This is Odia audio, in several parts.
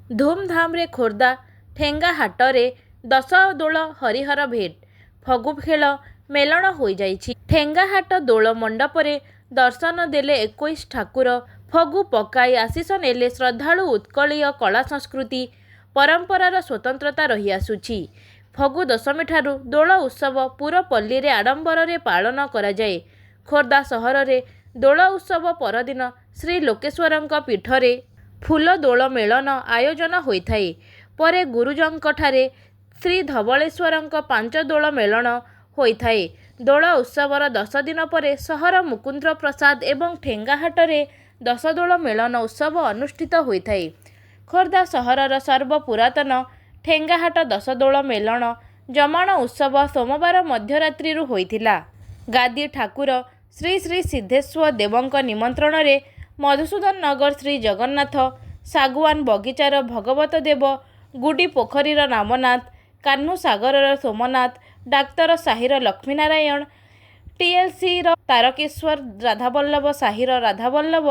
ଧୁମଧାମରେ ଖୋର୍ଦ୍ଧା ଠେଙ୍ଗାହାଟରେ ଦଶଦୋଳ ହରିହର ଭେଟ ଫଗୁ ଖେଳ ମେଲଣ ହୋଇଯାଇଛି। ଠେଙ୍ଗାହାଟ ଦୋଳ ମଣ୍ଡପରେ ଦର୍ଶନ ଦେଲେ 21 ଠାକୁର। ଫଗୁ ପକାଇ ଆଶିଷ ନେଲେ ଶ୍ରଦ୍ଧାଳୁ। ଉତ୍କଳୀୟ କଳା ସଂସ୍କୃତି ପରମ୍ପରାର ସ୍ୱତନ୍ତ୍ରତା ରହିଆସୁଛି। ଫଗୁ ଦଶମୀଠାରୁ ଦୋଳ ଉତ୍ସବ ପୁରପଲ୍ଲୀରେ ଆଡମ୍ବରରେ ପାଳନ କରାଯାଏ। ଖୋର୍ଦ୍ଧା ସହରରେ ଦୋଳ ଉତ୍ସବ ପରଦିନ ଶ୍ରୀଲୋକେଶ୍ୱରଙ୍କ ପୀଠରେ ଫୁଲ ଦୋଳ ମେଳନ ଆୟୋଜନ ହୋଇଥାଏ। ପରେ ଗୁରୁଜଙ୍କଠାରେ ଶ୍ରୀଧବଳେଶ୍ୱରଙ୍କ ପାଞ୍ଚ ଦୋଳ ମେଳଣ ହୋଇଥାଏ। ଦୋଳ ଉତ୍ସବର 10 ଦିନ ପରେ ସହର ମୁକୁନ୍ଦ ପ୍ରସାଦ ଏବଂ ଠେଙ୍ଗାହାଟରେ ଦଶଦୋଳ ମେଳନ ଉତ୍ସବ ଅନୁଷ୍ଠିତ ହୋଇଥାଏ। ଖୋର୍ଦ୍ଧା ସହରର ସର୍ବପୁରାତନ ଠେଙ୍ଗାହାଟ ଦଶଦୋଳ ମେଲଣ ଜମାଣ ଉତ୍ସବ ସୋମବାର ମଧ୍ୟରାତ୍ରିରୁ ହୋଇଥିଲା। ଗାଦି ଠାକୁର ଶ୍ରୀ ଶ୍ରୀ ସିଦ୍ଧେଶ୍ୱର ଦେବଙ୍କ ନିମନ୍ତ୍ରଣରେ ମଧୁସୂଦନ ନଗର ଶ୍ରୀ ଜଗନ୍ନାଥ, ଶାଗୁଆନ ବଗିଚାର ଭଗବତ ଦେବ, ଗୁଡ଼ି ପୋଖରୀର ରାମନାଥ, କାହ୍ନୁ ସାଗରର ସୋମନାଥ, ଡାକ୍ତର ସାହିର ଲକ୍ଷ୍ମୀନାରାୟଣ, ଟିଏଲସିର ତାରକେଶ୍ୱର, ରାଧାବଲ୍ଲଭ ସାହିର ରାଧାବଲ୍ଲଭ,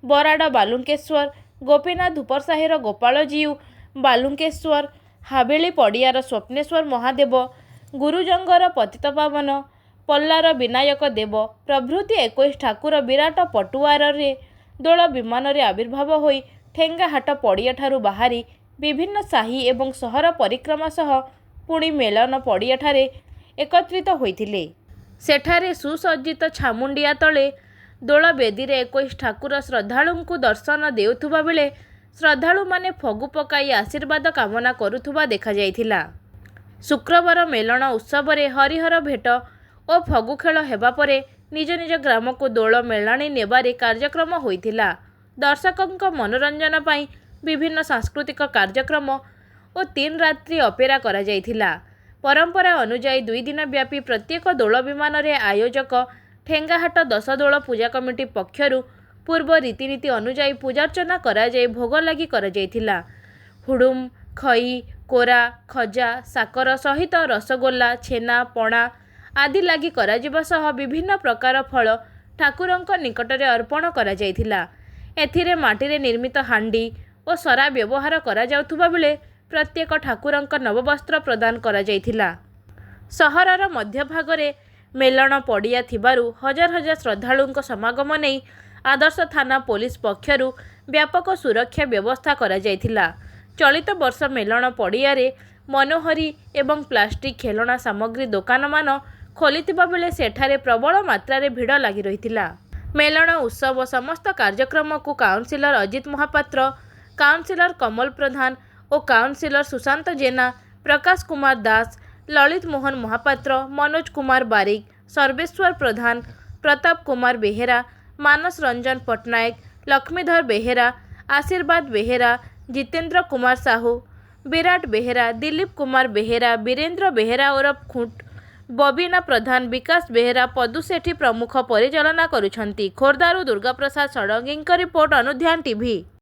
ବରାଡ଼ ବାଲୁଙ୍କେଶ୍ୱର, ଗୋପୀନାଥ ଧୂପର ସାହିର ଗୋପାଳଜୀଉ ବାଲୁଙ୍କେଶ୍ୱର, ହାବେଳି ପଡ଼ିଆର ସ୍ୱପ୍ନେଶ୍ୱର ମହାଦେବ, ଗୁରୁଜଙ୍ଗର ପତିତପାବନ, ପଲ୍ଲାର ବିନାୟକ ଦେବ ପ୍ରଭୃତି 21 ଠାକୁର ବିରାଟ ପଟୁଆରରେ ଦୋଳ ବିମାନରେ ଆବିର୍ଭାବ ହୋଇ ଠେଙ୍ଗାହାଟ ପଡ଼ିଆଠାରୁ ବାହାରି ବିଭିନ୍ନ ସାହି ଏବଂ ସହର ପରିକ୍ରମା ସହ ପୁଣି ମେଲନ ପଡ଼ିଆଠାରେ ଏକତ୍ରିତ ହୋଇଥିଲେ। ସେଠାରେ ସୁସଜ୍ଜିତ ଛାମୁଣ୍ଡିଆ ତଳେ ଦୋଳ ବେଦୀରେ 21 ଠାକୁର ଶ୍ରଦ୍ଧାଳୁଙ୍କୁ ଦର୍ଶନ ଦେଉଥିବା ବେଳେ ଶ୍ରଦ୍ଧାଳୁମାନେ ଫଗୁ ପକାଇ ଆଶୀର୍ବାଦ କାମନା କରୁଥିବା ଦେଖାଯାଇଥିଲା। ଶୁକ୍ରବାର ମେଲଣ ଉତ୍ସବରେ ହରିହର ଭେଟ ଓ ଫଗୁ ଖେଳ ହେବା ପରେ ନିଜ ନିଜ ଗ୍ରାମକୁ ଦୋଳ ମେଲାଣି ନେବାରେ କାର୍ଯ୍ୟକ୍ରମ ହୋଇଥିଲା। ଦର୍ଶକଙ୍କ ମନୋରଞ୍ଜନ ପାଇଁ ବିଭିନ୍ନ ସାଂସ୍କୃତିକ କାର୍ଯ୍ୟକ୍ରମ ଓ 3 ରାତ୍ରି ଅପେରା କରାଯାଇଥିଲା। ପରମ୍ପରା ଅନୁଯାୟୀ 2 ଦିନ ବ୍ୟାପୀ ପ୍ରତ୍ୟେକ ଦୋଳ ବିମାନରେ ଆୟୋଜକ ଠେଙ୍ଗାହାଟ ଦଶଦୋଳ ପୂଜା କମିଟି ପକ୍ଷରୁ ପୂର୍ବ ରୀତିନୀତି ଅନୁଯାୟୀ ପୂଜାର୍ଚ୍ଚନା କରାଯାଇ ଭୋଗ ଲାଗି କରାଯାଇଥିଲା। ହୁଡ଼ୁମ, ଖଇ, କୋରା, ଖଜା, ସାକର ସହିତ ରସଗୋଲା, ଛେନା, ପଣା ଆଦି ଲାଗି କରାଯିବା ସହ ବିଭିନ୍ନ ପ୍ରକାର ଫଳ ଠାକୁରଙ୍କ ନିକଟରେ ଅର୍ପଣ କରାଯାଇଥିଲା। ଏଥିରେ ମାଟିରେ ନିର୍ମିତ ହାଣ୍ଡି ଓ ସରା ବ୍ୟବହାର କରାଯାଉଥିବା ବେଳେ ପ୍ରତ୍ୟେକ ଠାକୁରଙ୍କ ନବବସ୍ତ୍ର ପ୍ରଦାନ କରାଯାଇଥିଲା। ସହରର ମଧ୍ୟଭାଗରେ ମେଲଣ ପଡ଼ିଆ ଥିବାରୁ ହଜାର ହଜାର ଶ୍ରଦ୍ଧାଳୁଙ୍କ ସମାଗମ ନେଇ ଆଦର୍ଶ ଥାନା ପୋଲିସ ପକ୍ଷରୁ ବ୍ୟାପକ ସୁରକ୍ଷା ବ୍ୟବସ୍ଥା କରାଯାଇଥିଲା। ଚଳିତ ବର୍ଷ ମେଲଣ ପଡ଼ିଆରେ ମନୋହରୀ ଏବଂ ପ୍ଲାଷ୍ଟିକ ଖେଳଣା ସାମଗ୍ରୀ ଦୋକାନମାନ ଖୋଲିଥିବା ବେଳେ ସେଠାରେ ପ୍ରବଳ ମାତ୍ରାରେ ଭିଡ଼ ଲାଗି ରହିଥିଲା। ମେଲଣ ଉତ୍ସବ ସମସ୍ତ କାର୍ଯ୍ୟକ୍ରମକୁ କାଉନସିଲର ଅଜିତ ମହାପାତ୍ର, କାଉନସିଲର କମଲ ପ୍ରଧାନ ଓ କାଉନସିଲର ସୁଶାନ୍ତ ଜେନା, ପ୍ରକାଶ କୁମାର ଦାସ, ଲଳିତ ମୋହନ ମହାପାତ୍ର, ମନୋଜ କୁମାର ବାରିକ, ସର୍ବେଶ୍ୱର ପ୍ରଧାନ, ପ୍ରତାପ କୁମାର ବେହେରା, ମାନସ ରଞ୍ଜନ ପଟ୍ଟନାୟକ, ଲକ୍ଷ୍ମୀଧର ବେହେରା, ଆଶୀର୍ବାଦ ବେହେରା, ଜିତେନ୍ଦ୍ର କୁମାର ସାହୁ, ବିରାଟ ବେହେରା, ଦିଲ୍ଲୀପ କୁମାର ବେହେରା, ବୀରେନ୍ଦ୍ର ବେହେରା ଓରଫ ଖୁଣ୍ଟ, ବବିନା ପ୍ରଧାନ, ବିକାଶ ବେହେରା, ପଦୁ ସେଠୀ ପ୍ରମୁଖ ପରିଚାଳନା କରୁଛନ୍ତି। ଖୋର୍ଦ୍ଧାରୁ ଦୁର୍ଗାପ୍ରସାଦ ଷଡ଼ଙ୍ଗୀଙ୍କ ରିପୋର୍ଟ, ଅନୁଧ୍ୟାନ ଟିଭି।